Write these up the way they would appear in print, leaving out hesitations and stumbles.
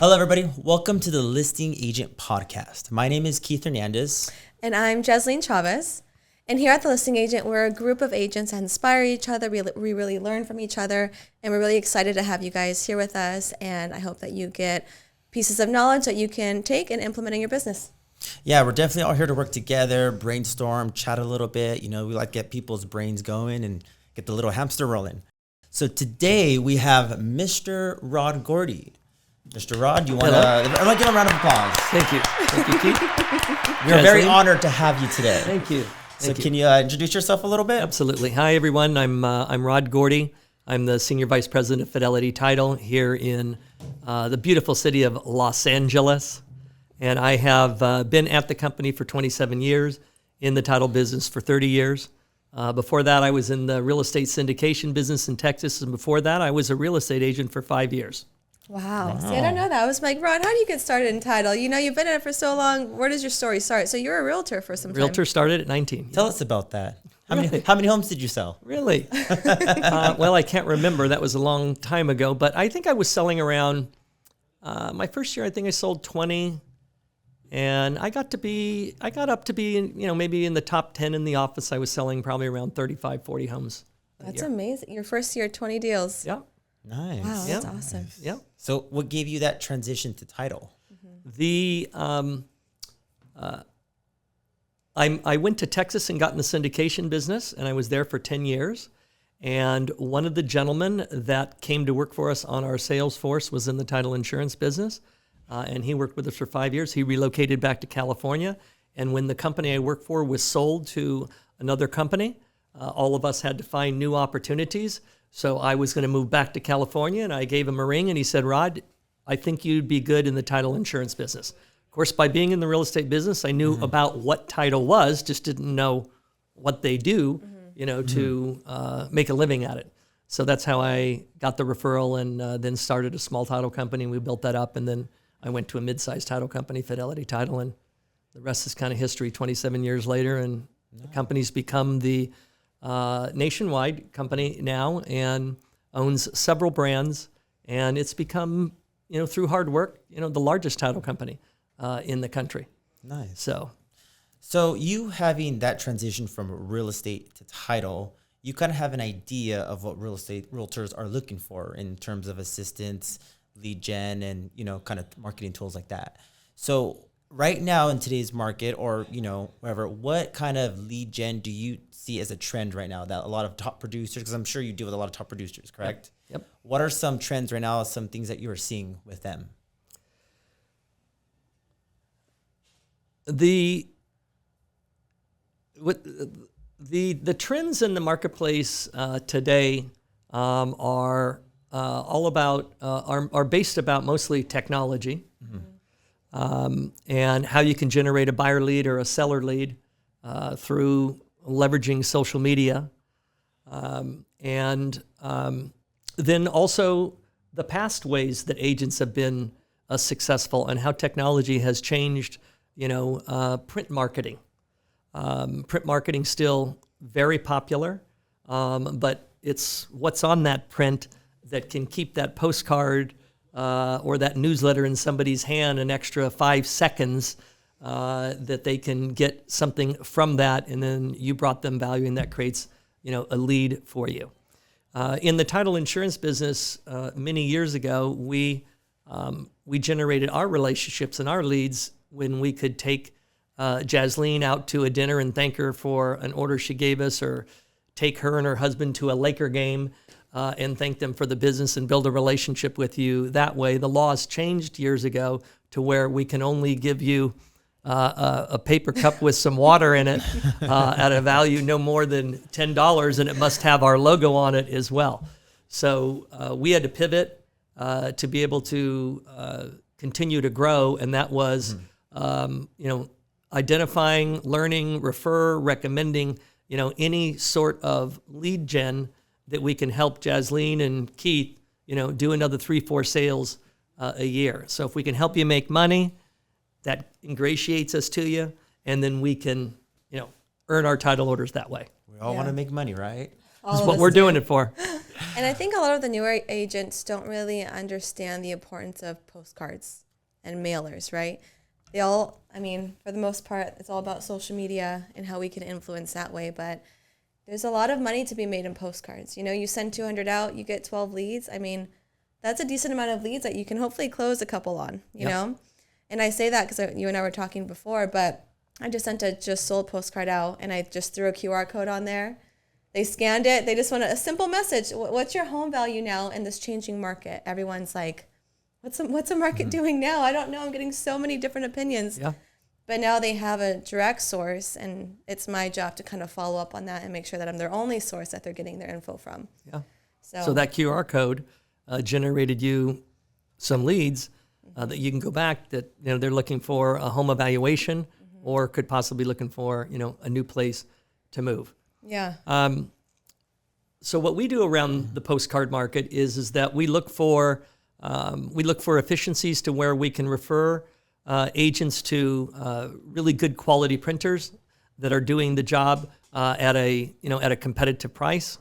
Hello, everybody. Welcome to the Listing Agent Podcast. My name is Keith Hernandez. And I'm Jesleen Chavez. And here at the Listing Agent, we're a group of agents that inspire each other. We really learn from each other. And we're really excited to have you guys here with us. And I hope that you get pieces of knowledge that you can take and implement in your business. Yeah, we're definitely all here to work together, brainstorm, chat a little bit. You know, we like to get people's brains going and get the little hamster rolling. So today we have Mr. Rod Gordy. Mr. Rod, you want to? I'd like to give a round of applause. Thank you. Thank you, Keith. We're very honored to have you today. Thank you. Can you introduce yourself a little bit? Absolutely. Hi, everyone. I'm Rod Gordy. I'm the Senior Vice President of Fidelity Title here in the beautiful city of Los Angeles. And I have been at the company for 27 years, in the title business for 30 years. Before that, I was in the real estate syndication business in Texas. And before that, I was a real estate agent for 5 years. Wow. See, I don't know that. I was like, Rod, how do you get started in title? You know, you've been in it for so long. Where does your story start? So you're a realtor for some time. Realtor started at 19. Tell us about that. How many homes did you sell? Really? Well, I can't remember. That was a long time ago. But I think I was selling around, my first year, I think I sold 20. And I got up to be, maybe in the top 10 in the office. I was selling probably around 35, 40 homes. That's amazing. Your first year, 20 deals. Yeah. Nice. Wow, that's awesome. Nice. Yeah. So what gave you that transition to title? I went to Texas and got in the syndication business, and I was there for 10 years. And one of the gentlemen that came to work for us on our sales force was in the title insurance business. And he worked with us for 5 years. He relocated back to California. And when the company I worked for was sold to another company, all of us had to find new opportunities. So I was going to move back to California, and I gave him a ring, and he said, Rod, I think you'd be good in the title insurance business. Of course, by being in the real estate business, I knew about what title was, just didn't know what they do, to make a living at it. So that's how I got the referral and then started a small title company. We built that up, and then I went to a mid-sized title company, Fidelity Title, and the rest is kind of history 27 years later, and the company's become the nationwide company now and owns several brands, and it's become, through hard work, the largest title company in the country. Nice. So you having that transition from real estate to title, you kind of have an idea of what real estate realtors are looking for in terms of assistance, lead gen, and, kind of marketing tools like that. So right now in today's market or, whatever, what kind of lead gen do you see as a trend right now that a lot of top producers, because I'm sure you deal with a lot of top producers, correct? Yep. What are some trends right now, some things that you are seeing with them? The trends in the marketplace today are all about are based about mostly technology. And how you can generate a buyer lead or a seller lead through leveraging social media. And then also the past ways that agents have been successful and how technology has changed, print marketing. Print marketing still very popular, but it's what's on that print that can keep that postcard or that newsletter in somebody's hand an extra 5 seconds that they can get something from that, and then you brought them value, and that creates, a lead for you. In the title insurance business, many years ago, we generated our relationships and our leads when we could take Jesleen out to a dinner and thank her for an order she gave us, or take her and her husband to a Laker game and thank them for the business and build a relationship with you that way. The laws changed years ago to where we can only give you a paper cup with some water in it at a value no more than $10, and it must have our logo on it as well. So we had to pivot to be able to continue to grow, and that was, identifying, learning, refer, recommending, any sort of lead gen that we can help Jesleen and Keith, do another 3-4 sales a year. So if we can help you make money, that ingratiates us to you, and then we can, earn our title orders that way. We all want to make money, right? That's what we're doing it for. And I think a lot of the newer agents don't really understand the importance of postcards and mailers, right? They all, I mean, for the most part, it's all about social media and how we can influence that way. But there's a lot of money to be made in postcards. You know, you send 200 out, you get 12 leads. I mean, that's a decent amount of leads that you can hopefully close a couple on, you know? And I say that because you and I were talking before, but I just sent a just sold postcard out and I just threw a QR code on there. They scanned it. They just wanted a simple message. What's your home value now in this changing market? Everyone's like, what's the market doing now? I don't know. I'm getting so many different opinions. Yeah. But now they have a direct source, and it's my job to kind of follow up on that and make sure that I'm their only source that they're getting their info from. Yeah. So So that QR code generated you some leads that you can go back that, you know, they're looking for a home evaluation or could possibly looking for, you know, a new place to move. yeah. So what we do around the postcard market is that we look for efficiencies to where we can refer agents to really good quality printers that are doing the job at a competitive price.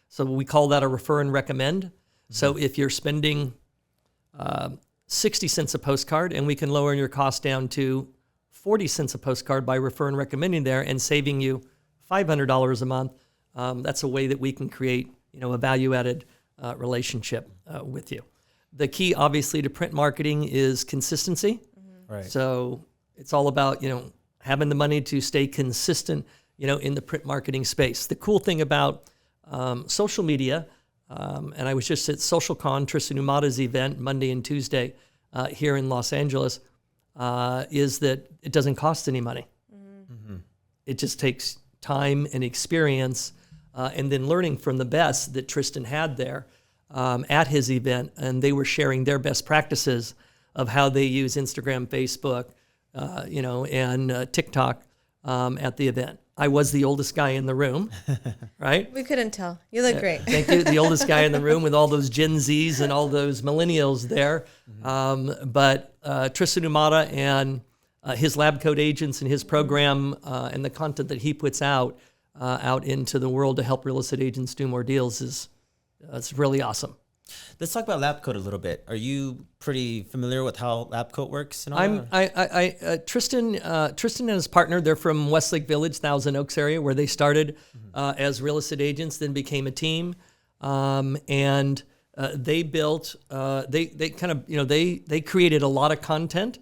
So we call that a refer and recommend. So if you're spending 60 cents a postcard and we can lower your cost down to 40 cents a postcard by refer and recommending there and saving you $500 a month, that's a way that we can create, you know, a value-added relationship with you. The key, obviously, to print marketing is consistency. Right. So it's all about, you know, having the money to stay consistent, you know, in the print marketing space. The cool thing about social media, and I was just at SocialCon, Tristan Umata's event, Monday and Tuesday here in Los Angeles, is that it doesn't cost any money. It just takes time and experience and then learning from the best that Tristan had there at his event. And they were sharing their best practices of how they use Instagram, Facebook, you know, and TikTok at the event. I was the oldest guy in the room, right? We couldn't tell. You look great. Thank you. The oldest guy in the room with all those Gen Zs and all those millennials there. But Tristan Umata and his lab coat agents and his program and the content that he puts out into the world to help real estate agents do more deals is it's really awesome. Let's talk about lab coat a little bit. Are you pretty familiar with how lab coat works? And all that? Tristan and his partner, they're from Westlake Village, Thousand Oaks area, where they started as real estate agents, then became a team, and they built. They kind of, you know, they created a lot of content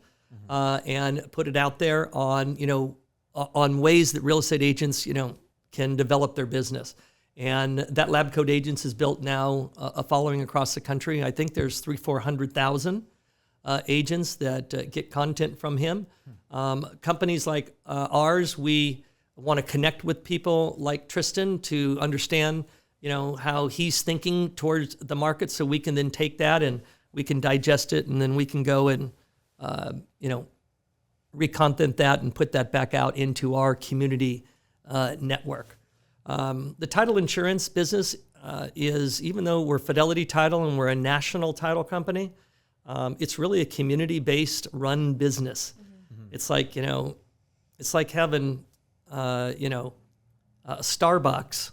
and put it out there on, you know, on ways that real estate agents, you know, can develop their business. And that Lab Coat Agents has built now a following across the country. I think there's 400,000 agents that get content from him. Companies like ours, we want to connect with people like Tristan to understand, you know, how he's thinking towards the market, so we can then take that and we can digest it, and then we can go and, you know, recontent that and put that back out into our community network. The title insurance business is, even though we're Fidelity Title and we're a national title company, it's really a community-based run business. It's like, you know, it's like having, you know, Starbucks,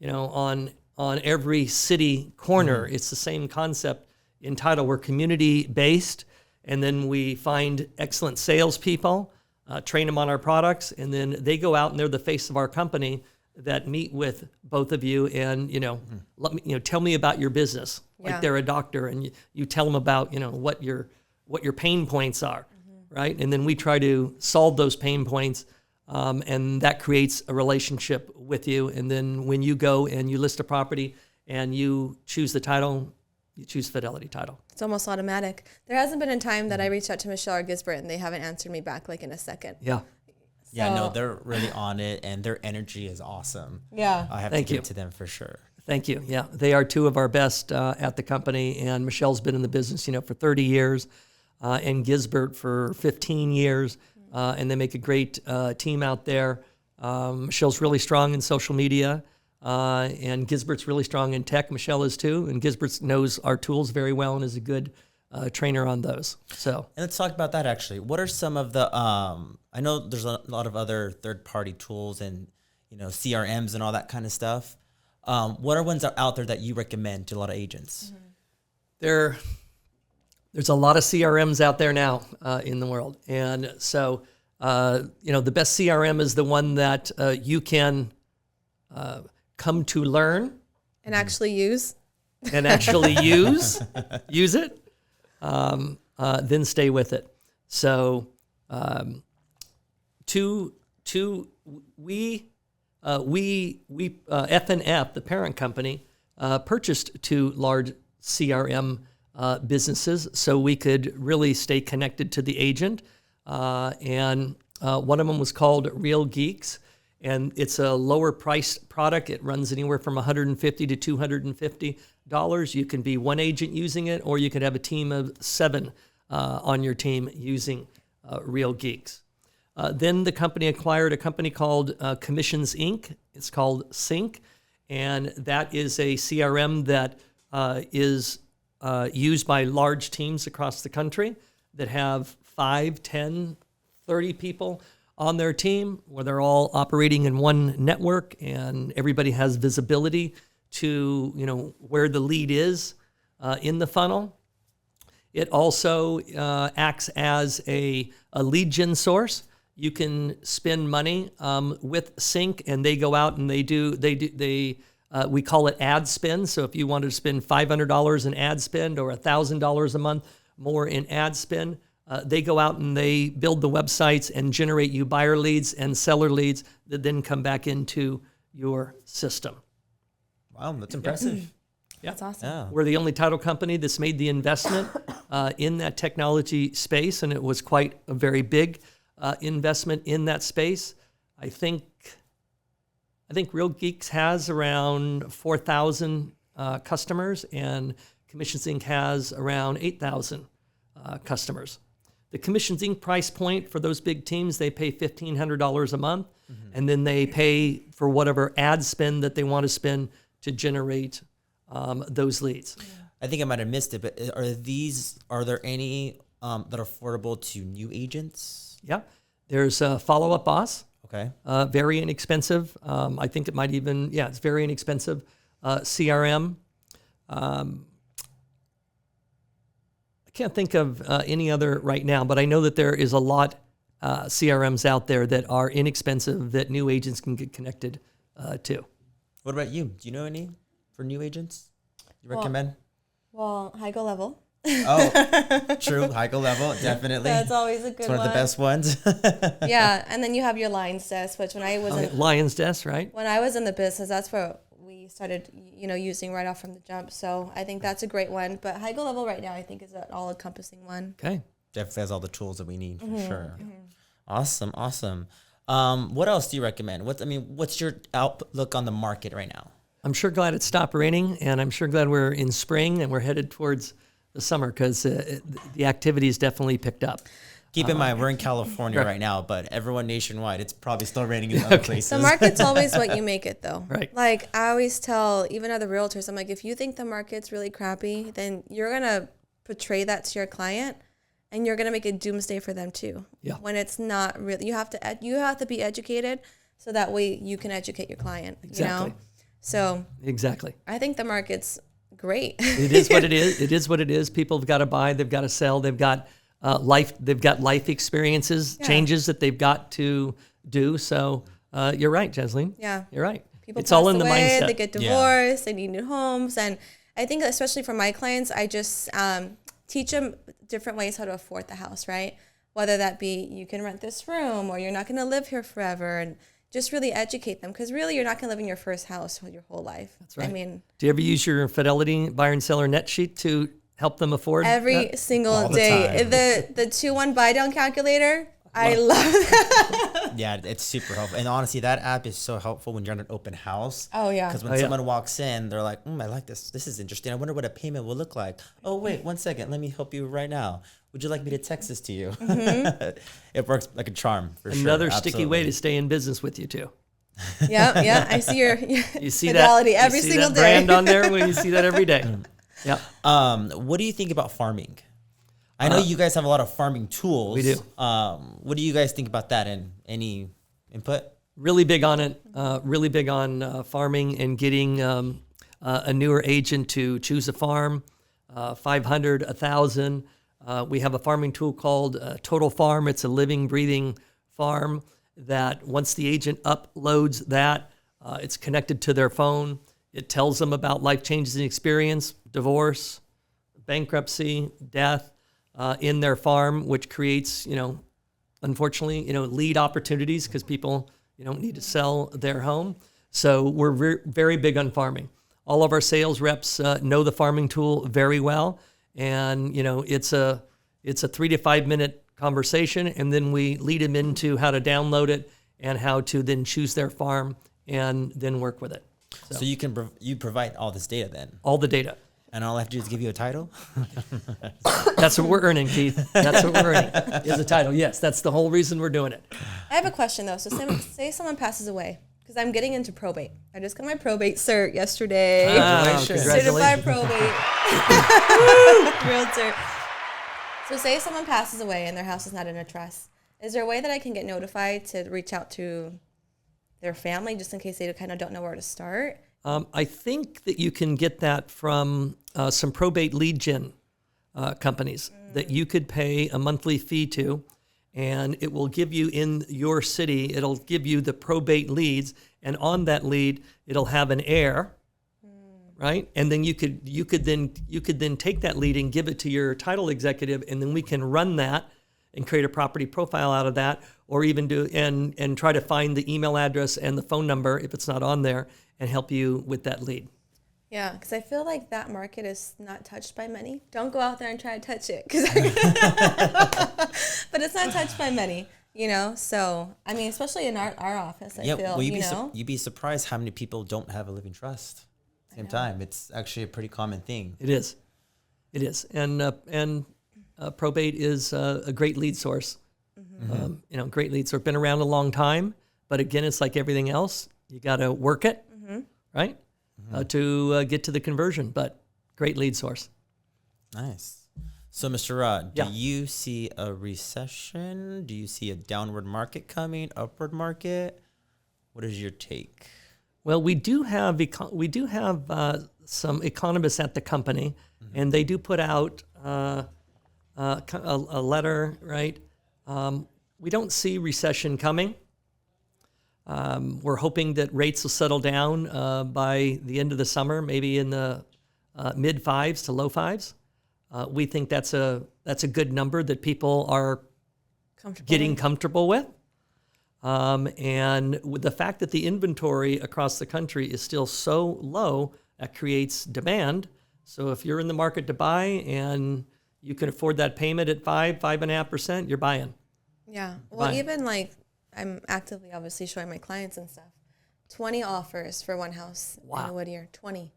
you know, on every city corner. It's the same concept in title. We're community-based, and then we find excellent salespeople, train them on our products, and then they go out and they're the face of our company that meet with both of you and, you know, let me, you know, tell me about your business. Yeah. Like they're a doctor, and you tell them about, you know, what your pain points are, right? And then we try to solve those pain points, and that creates a relationship with you. And then when you go and you list a property and you choose the title, you choose Fidelity Title. It's almost automatic. There hasn't been a time that I reached out to Michelle or Gisbert and they haven't answered me back like in a second. Yeah. Yeah, no, So- they're really on it, and their energy is awesome. Yeah. I have Thank to give you. it to them for sure. Thank you. Yeah, they are two of our best at the company, and Michelle's been in the business, you know, for 30 years, and Gisbert for 15 years, and they make a great team out there. Michelle's really strong in social media, and Gisbert's really strong in tech. Michelle is too, and Gisbert knows our tools very well and is a good trainer on those. So And let's talk about that actually. What are some of the, I know there's a lot of other third-party tools and, you know, CRMs and all that kind of stuff. What are ones out there that you recommend to a lot of agents? There's a lot of CRMs out there now in the world. And so, the best CRM is the one that you can come to learn And actually use. and actually use it, then stay with it. So, F&F, the parent company, purchased 2 large CRM businesses so we could really stay connected to the agent. And one of them was called Real Geeks, and it's a lower priced product. It runs anywhere from $150 to $250. You can be one agent using it, or you could have a team of 7 on your team using Real Geeks. Then the company acquired a company called Commissions Inc. It's called Sync, and that is a CRM that is used by large teams across the country that have 5, 10, 30 people on their team, where they're all operating in one network and everybody has visibility to where the lead is in the funnel. It also acts as a lead gen source. You can spend money with Sync, and they go out and we call it ad spend. So if you wanted to spend $500 in ad spend or $1,000 a month more in ad spend, they go out and they build the websites and generate you buyer leads and seller leads that then come back into your system. Wow, that's impressive. Yeah. That's awesome. Yeah. We're the only title company that's made the investment in that technology space, and it was quite a very big investment in that space. I think Real Geeks has around 4,000 customers, and Commissions Inc. has around 8,000 customers. The Commissions Inc. price point for those big teams, they pay $1,500 a month, and then they pay for whatever ad spend that they want to spend to generate those leads. I think I might have missed it, but are there any that are affordable to new agents? Yeah. There's a Follow Up Boss. Okay. Very inexpensive. I think it might even, it's very inexpensive CRM. I can't think of any other right now, but I know that there is a lot CRMs out there that are inexpensive that new agents can get connected to. What about you? Do you know any for new agents you recommend? Well, High-Go Level. Oh, true. High-Go Level, definitely. That's always a good It's one. one of the best ones. Yeah, and then you have your Lions Desk, which when I was Lion's Desk, right? when I was in the business, that's what we started, using right off from the jump. So I think that's a great one. But High-Go Level right now, I think, is an all-encompassing one. Okay. Definitely has all the tools that we need for sure. Awesome. What else do you recommend? What's your outlook on the market right now? I'm sure glad it stopped raining, and I'm sure glad we're in spring and we're headed towards the summer because the activity's definitely picked up. Keep in mind, we're in California right now, but everyone nationwide, it's probably still raining in other places. The market's always what you make it, though. Right. Like, I always tell even other realtors, I'm like, if you think the market's really crappy, then you're going to portray that to your client, and you're going to make a doomsday for them, too. Yeah. When it's not really, you have to be educated so that way you can educate your client, Exactly. So Exactly. I think the market's great. It is what it is. It is what it is. People have got to buy. They've got to sell. They've got life. They've got life experiences, changes that they've got to do. So you're right, Jasleen. Yeah. You're right. People It's all pass in the away, mindset. They get divorced. They need new homes. And I think especially for my clients, I just teach them different ways how to afford the house, right? Whether that be you can rent this room or you're not going to live here forever, and just really educate them, because really you're not going to live in your first house your whole life. That's right. I mean, Do you ever use your Fidelity buyer and seller net sheet to help them afford every that? single All the day. time. The 2-1 buy down calculator, I love that. Yeah, it's super helpful. And honestly, that app is so helpful when you're at an open house. Oh, yeah. Because when someone walks in, they're like, I like this. This is interesting. I wonder what a payment will look like. Oh, wait, 1 second. Let me help you right now. Would you like me to text this to you? It works like a charm for sure. Another sticky way Absolutely. to stay in business with you too. Yeah. I see your You see Fidelity that every you see single that day. brand on there when you see that every day. Yeah. What do you think about farming? I know you guys have a lot of farming tools. We do. What do you guys think about that, and any input? really big on it, really big on farming and getting a newer agent to choose a farm, 500, 1,000. We have a farming tool called Total Farm. It's a living, breathing farm that once the agent uploads that, it's connected to their phone. It tells them about life changes in experience, divorce, bankruptcy, death in their farm, which creates, unfortunately, lead opportunities because people, need to sell their home. So we're very big on farming. All of our sales reps know the farming tool very well, and it's a 3 to 5 minute conversation, and then we lead them into how to download it and how to then choose their farm and then work with it. So you can you provide all this data then, all the data, and all I have to do is give you a title. That's what we're earning, Keith. That's what we're earning is a title. Yes, that's the whole reason we're doing it. I have a question though. So say someone passes away, because I'm getting into probate. I just got my probate cert yesterday. Congratulations. Certified probate realtor. So say someone passes away and their house is not in a trust. Is there a way that I can get notified to reach out to their family just in case they kind of don't know where to start? I think that you can get that from some probate lead gen companies that you could pay a monthly fee to, and it will give you in your city, it'll give you the probate leads, and on that lead, it'll have an heir, right? And then you could then take that lead and give it to your title executive, and then we can run that and create a property profile out of that, or even do and try to find the email address and the phone number if it's not on there, and help you with that lead. Yeah, because I feel like that market is not touched by many. Don't go out there and try to touch it, but it's not touched by many, So, I mean, especially in our office, I feel, well, you'd be surprised how many people don't have a living trust. Same time, it's actually a pretty common thing. It is, and probate is a great lead source. Great lead source. Been around a long time, but again, it's like everything else. You got to work it, right, to get to the conversion. But great lead source. Nice. So, Mr. Rod, do you see a recession? Do you see a downward market coming? Upward market? What is your take? Well, we do have some economists at the company, and they do put out a letter, right? We don't see recession coming. We're hoping that rates will settle down by the end of the summer, maybe in the mid 5s to low 5s. We think that's a good number that people are getting comfortable with. And with the fact that the inventory across the country is still so low, that creates demand. So if you're in the market to buy and you can afford that payment at 5.5%, you're buying. Yeah. Well, even like I'm actively obviously showing my clients and stuff. 20 offers for one house in Whittier, 20.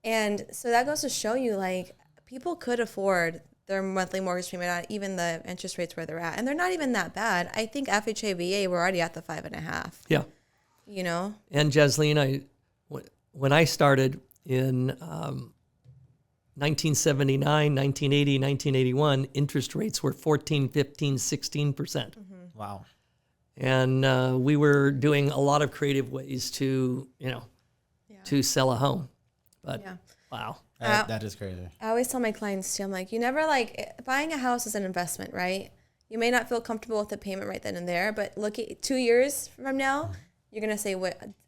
And so that goes to show you like people could afford their monthly mortgage payment at even the interest rates where they're at. And they're not even that bad. I think FHA, VA, we're already at the 5.5. Yeah. And Jasleen, when I started in 1979, 1980, 1981, interest rates were 14, 15, 16%. Wow. And we were doing a lot of creative ways to, to sell a home. But wow. That is crazy. I always tell my clients too, I'm like, you never buying a house is an investment, right? You may not feel comfortable with the payment right then and there, but look at 2 years from now, you're going to say,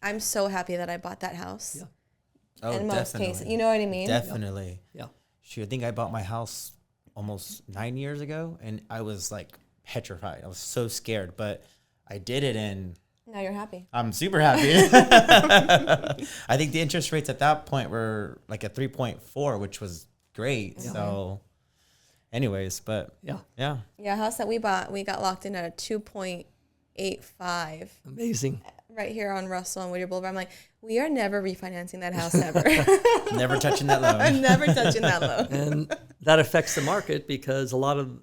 I'm so happy that I bought that house. Yeah. Oh, in most definitely. cases. You know what I mean? Definitely. Yeah. Shoot, I think I bought my house almost 9 years ago, and I was like petrified. I was so scared, but I did it, and Now you're happy. I'm super happy. I think the interest rates at that point were like a 3.4, which was great. Yeah. So anyways, but Yeah, house that we bought, we got locked in at a 2.85. Amazing. Right here on Russell and Whittier Boulevard. I'm like, we are never refinancing that house ever. Never touching that loan. I'm never touching that loan. And that affects the market because a lot of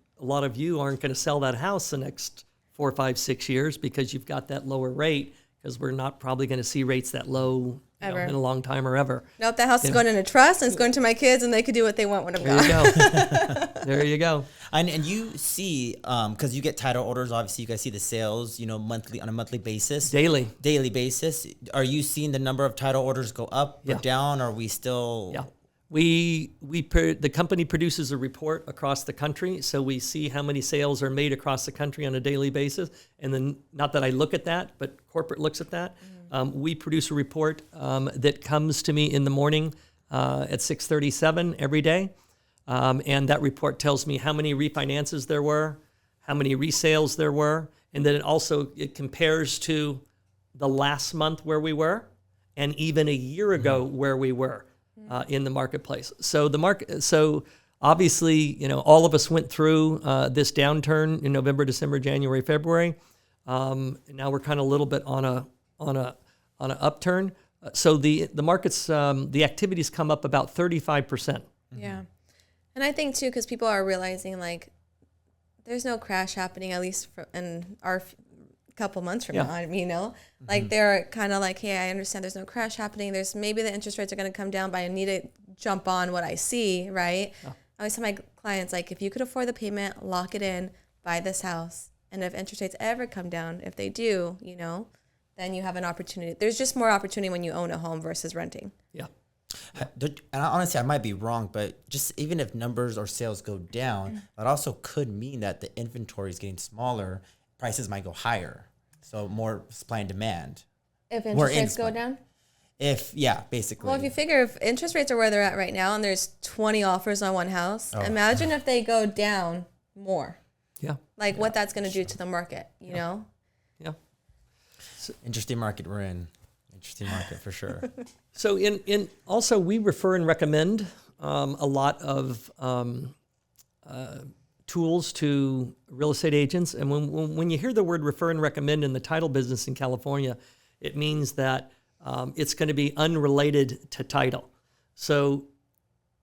you aren't going to sell that house the next 4, 5, 6 years because you've got that lower rate because we're not probably going to see rates that low Ever. in a long time or ever. Nope, that house is going in a trust and it's going to my kids and they could do what they want when I'm There gone. you go. There you go. And you see, because you get title orders, obviously you guys see the sales, monthly on a monthly basis, Daily. basis. Are you seeing the number of title orders go up or Yeah. down? Or are we still? Yeah. The company produces a report across the country, so we see how many sales are made across the country on a daily basis. And then, not that I look at that, but corporate looks at that. We produce a report that comes to me in the morning at 6:37 every day, and that report tells me how many refinances there were, how many resales there were, and then it compares to the last month where we were, and even a year ago where we were. In the marketplace. So obviously, all of us went through this downturn in November, December, January, February. Now we're kind of a little bit on an upturn. So the markets, the activities come up about 35%. Yeah. And I think too, because people are realizing there's no crash happening, at least in our couple months from now, like they're kind of like, hey, I understand there's no crash happening. There's maybe the interest rates are going to come down, but I need to jump on what I see, right? I always tell my clients, if you could afford the payment, lock it in, buy this house. And if interest rates ever come down, if they do, then you have an opportunity. There's just more opportunity when you own a home versus renting. Yeah. And honestly, I might be wrong, but just even if numbers or sales go down, that also could mean that the inventory is getting smaller. Prices might go higher. So more supply and demand. If interest rates go down? Basically. Well, if you figure if interest rates are where they're at right now and there's 20 offers on one house, imagine if they go down more. Yeah. What that's going to do to the market, you know? Yeah. Interesting market we're in. Interesting market for sure. So also we refer and recommend a lot of tools to real estate agents. And when you hear the word refer and recommend in the title business in California, it means that it's going to be unrelated to title. So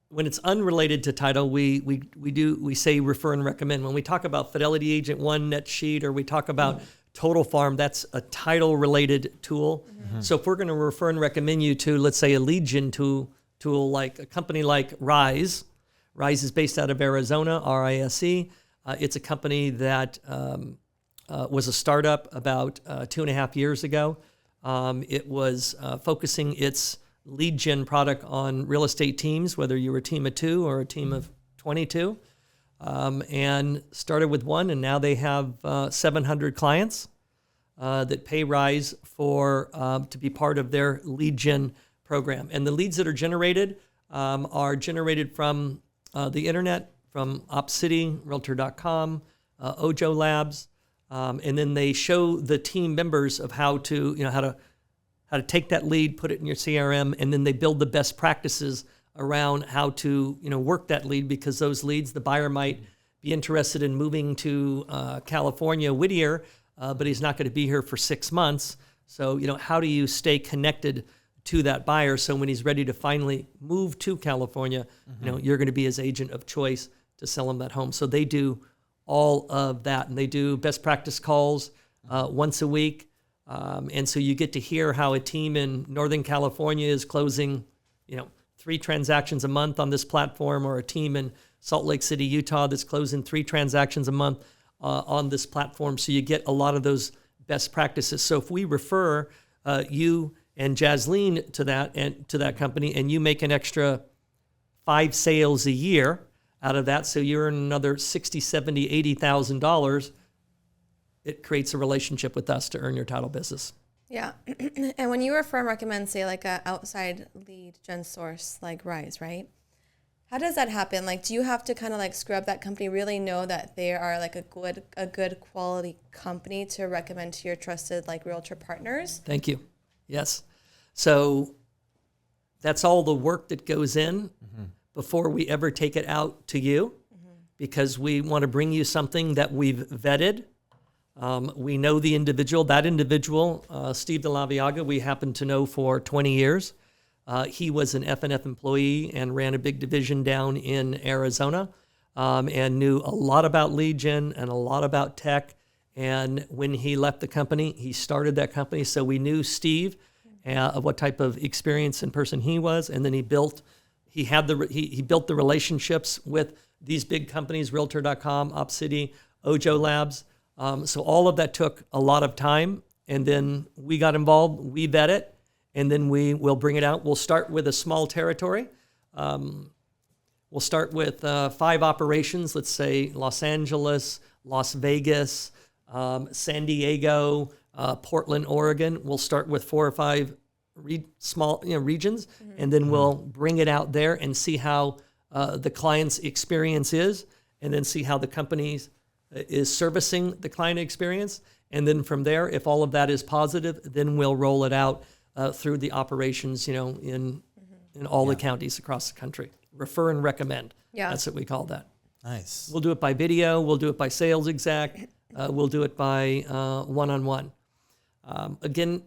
when it's unrelated to title, we say refer and recommend. When we talk about Fidelity Agent One, NetSheet, or we talk about Total Farm, that's a title related tool. Mm-hmm. So if we're going to refer and recommend you to, let's say, a lead gen tool like a company like Rise. Rise is based out of Arizona, RISE. It's a company that was a startup about 2.5 years ago. It was focusing its lead gen product on real estate teams, whether you were a team of 2 or a team of 22, and started with 1, and now they have 700 clients that pay Rise to be part of their lead gen program. And the leads that are generated from the internet, from OpCity, Realtor.com, Ojo Labs, and then they show the team members of how to take that lead, put it in your CRM, and then they build the best practices around how to work that lead, because those leads, the buyer might be interested in moving to California, Whittier, but he's not going to be here for 6 months. So how do you stay connected to that buyer, so when he's ready to finally move to California, you're going to be his agent of choice to sell him that home. So they do all of that, and they do best practice calls once a week. And so you get to hear how a team in Northern California is closing, 3 transactions a month on this platform, or a team in Salt Lake City, Utah that's closing 3 transactions a month on this platform. So you get a lot of those best practices. So if we refer you and Jasleen to that company, and you make an extra 5 sales a year out of that, so you're in another $60,000, $70,000, $80,000, it creates a relationship with us to earn your title business. Yeah. And when you refer and recommend, say, an outside lead gen source like Rise, right? How does that happen? Do you have to kind of scrub that company, really know that they are a good quality company to recommend to your trusted realtor partners? Thank you. Yes. So that's all the work that goes in before we ever take it out to you, because we want to bring you something that we've vetted. We know the individual. That individual, Steve DeLaviaga, we happen to know for 20 years. He was an F&F employee and ran a big division down in Arizona, and knew a lot about lead gen and a lot about tech, And when he left the company, he started that company. So we knew Steve, of what type of experience and person he was, and then he built the relationships with these big companies, Realtor.com, OpCity, Ojo Labs. So all of that took a lot of time, and then we got involved, we vet it, and then we will bring it out. We'll start with a small territory. We'll start with 5 operations, let's say Los Angeles, Las Vegas, San Diego, Portland, Oregon. We'll start with 4 or 5 small regions, and then we'll bring it out there and see how the client's experience is, and then see how the company is servicing the client experience. And then from there, if all of that is positive, then we'll roll it out through the operations, in all the counties across the country. Refer and recommend. Yeah. That's what we call that. Nice. We'll do it by video. We'll do it by sales exec. We'll do it by one-on-one. Again,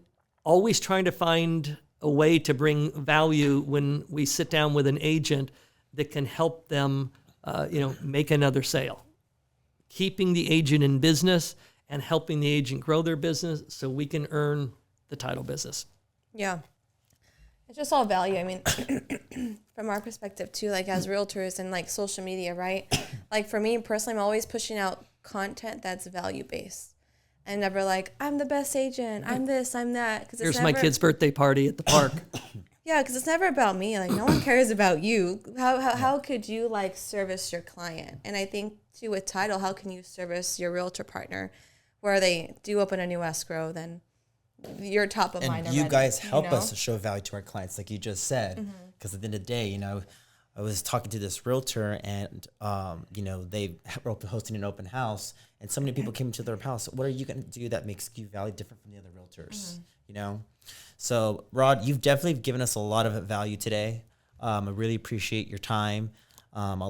always trying to find a way to bring value when we sit down with an agent that can help them, make another sale. Keeping the agent in business and helping the agent grow their business so we can earn the title business. Yeah. It's just all value. I mean, from our perspective too, like as realtors and like social media, right? Like for me personally, I'm always pushing out content that's value-based. I'm never like, I'm the best agent, I'm this, I'm that. Here's my kid's birthday party at the park. Yeah, because it's never about me. Like no one cares about you. How could you like service your client? And I think too with title, how can you service your realtor partner where they do open a new escrow, then you're top of mind And you already, guys help us to show value to our clients, like you just said. Because at the end of the day, I was talking to this realtor, and they were hosting an open house, and so many people came to their house. What are you going to do that makes you value different from the other realtors? So Rod, you've definitely given us a lot of value today. I really appreciate your time.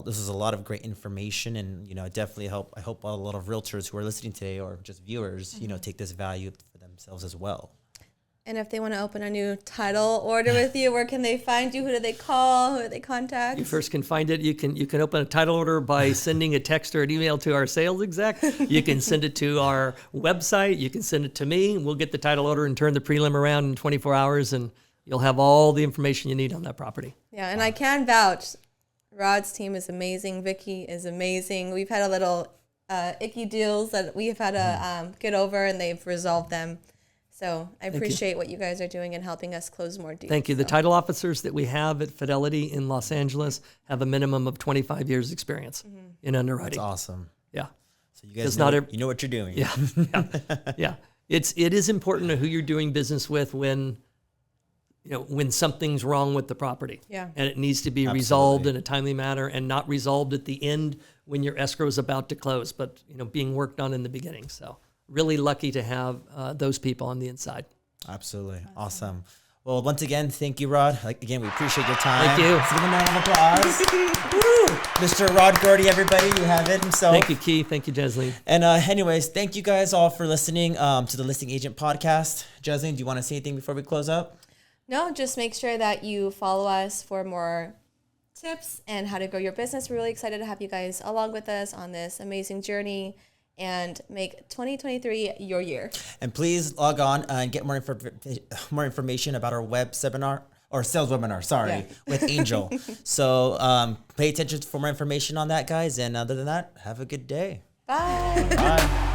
This is a lot of great information, and definitely I hope a lot of realtors who are listening today, or just viewers, take this value for themselves as well. And if they want to open a new title order with you, where can they find you? Who do they call? Who do they contact? You first can find it. You can open a title order by sending a text or an email to our sales exec. You can send it to our website. You can send it to me. We'll get the title order and turn the prelim around in 24 hours, and you'll have all the information you need on that property. Yeah, and I can vouch. Rod's team is amazing. Vicky is amazing. We've had a little icky deals that we've had to get over, and they've resolved them. So I appreciate what you guys are doing and helping us close more deals. Thank you. The title officers that we have at Fidelity in Los Angeles have a minimum of 25 years experience in underwriting. That's awesome. Yeah. So you guys know what you're doing. Yeah. Yeah. It is important to who you're doing business with when something's wrong with the property. Yeah. And it needs to be resolved in a timely manner, and not resolved at the end when your escrow is about to close, but being worked on in the beginning. So really lucky to have those people on the inside. Absolutely. Awesome. Well, once again, thank you, Rod. Again, we appreciate your time. Thank you. Let's give him a round of applause. Woo! Mr. Rod Gordy, everybody, you have it himself. Thank you, Keith. Thank you, Jesleen. And anyways, thank you guys all for listening to the Listing Agent Podcast. Jesleen, do you want to say anything before we close up? No, just make sure that you follow us for more tips and how to grow your business. We're really excited to have you guys along with us on this amazing journey and make 2023 your year. And please log on and get more information about our web seminar or sales webinar, with Angel. So pay attention for more information on that, guys. And other than that, have a good day. Bye. Bye.